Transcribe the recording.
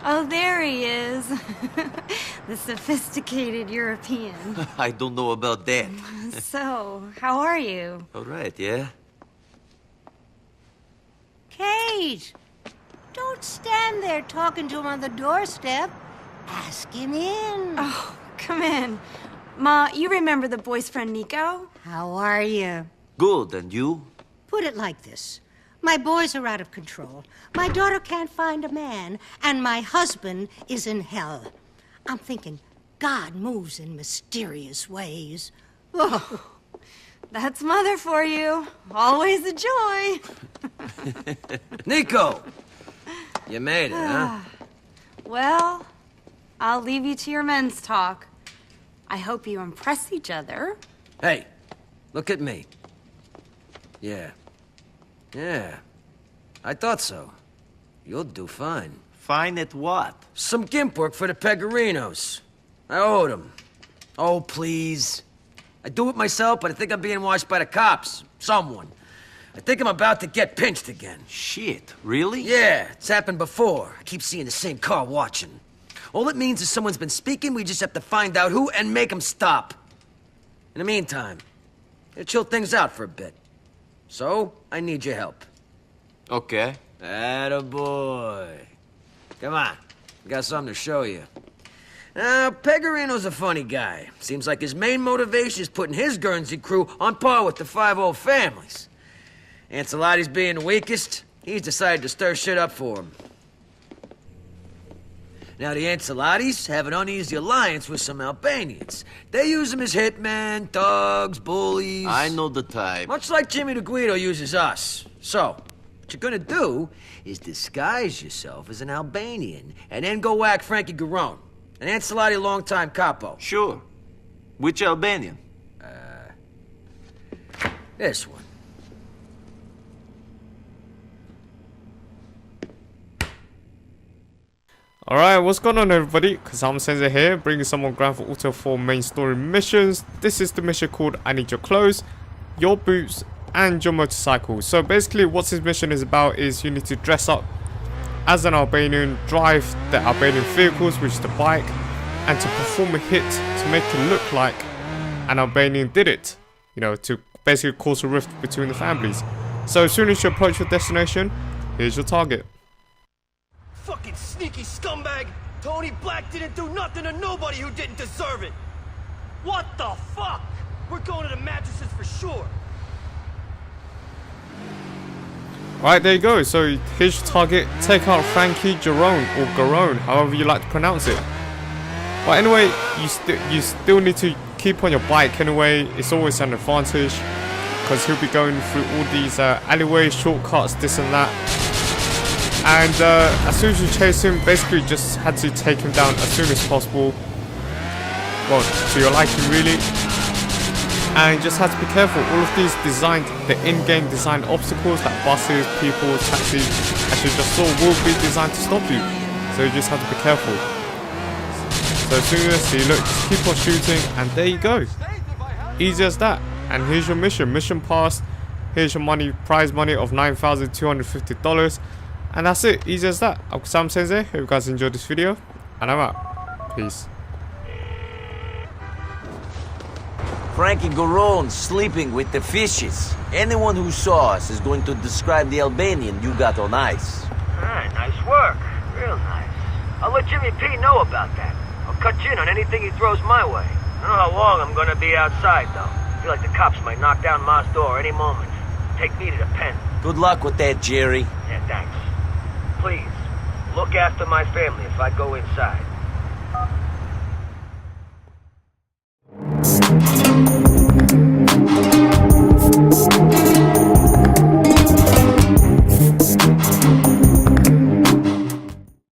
Oh, there he is. The sophisticated European. I don't know about that. So, how are you? All right, yeah? Kate! Don't stand there talking to him on the doorstep. Ask him in. Oh, come in. Ma, you remember the boy's friend Nico? How are you? Good, and you? Put it like this. My boys are out of control. My daughter can't find a man, and my husband is in hell. I'm thinking God moves in mysterious ways. Oh. That's Mother for you. Always a joy. Nico! You made it, huh? Well, I'll leave you to your men's talk. I hope you impress each other. Hey, look at me. Yeah. Yeah. I thought so. You'll do fine. Fine at what? Some gimp work for the Pegorinos. I owed them. Oh, please. I do it myself, but I think I'm being watched by the cops. Someone. I think I'm about to get pinched again. Shit, really? Yeah, it's happened before. I keep seeing the same car watching. All it means is someone's been speaking, we just have to find out who and make them stop. In the meantime, it'll chill things out for a bit. So, I need your help. Okay. Attaboy. Come on, I got something to show you. Now, Pegorino's a funny guy. Seems like his main motivation is putting his Guernsey crew on par with the 5 old families. Ancelotti's being the weakest, he's decided to stir shit up for him. Now, the Ancelottis have an uneasy alliance with some Albanians. They use them as hitmen, thugs, bullies. I know the type. Much like Jimmy the Guido uses us. So, what you're gonna do is disguise yourself as an Albanian and then go whack Frankie Garone, an Ancelotti longtime capo. Sure. Which Albanian? This one. Alright, what's going on everybody? Kazam Sensei here, bringing some more Grand Theft Auto 4 main story missions. This is the mission called I Need Your Clothes, Your Boots, and Your Motorcycle. So basically what this mission is about is you need to dress up as an Albanian, drive the Albanian vehicles, which is the bike, and to perform a hit to make it look like an Albanian did it. You know, to basically cause a rift between the families. So as soon as you approach your destination, here's your target. Fucking sneaky scumbag! Tony Black didn't do nothing to nobody who didn't deserve it! What the fuck? We're going to the mattresses for sure! Right, there you go. So here's your target. Take out Frankie Garone, or Garone, however you like to pronounce it. But anyway, you still need to keep on your bike anyway. It's always an advantage, because he'll be going through all these alleyways, shortcuts, this and that. And as soon as you chase him, basically just had to take him down as soon as possible. Well, to your liking really. And just had to be careful. All of these designed, the in-game designed obstacles like buses, people, taxis, as you just saw, will be designed to stop you. So you just have to be careful. So as soon as you look, just keep on shooting, and there you go. Easy as that. And here's your mission. Mission passed. Here's your money, prize money of $9,250. And that's it, easy as that. I'm Sam Sensei, hope you guys enjoyed this video, and I'm out. Peace. Frankie Garone sleeping with the fishes. Anyone who saw us is going to describe the Albanian you got on ice. Alright, nice work. Real nice. I'll let Jimmy P know about that. I'll cut you in on anything he throws my way. I don't know how long I'm gonna be outside, though. I feel like the cops might knock down Ma's door any moment. Take me to the pen. Good luck with that, Jerry. Yeah, thanks. Please, look after my family if I go inside.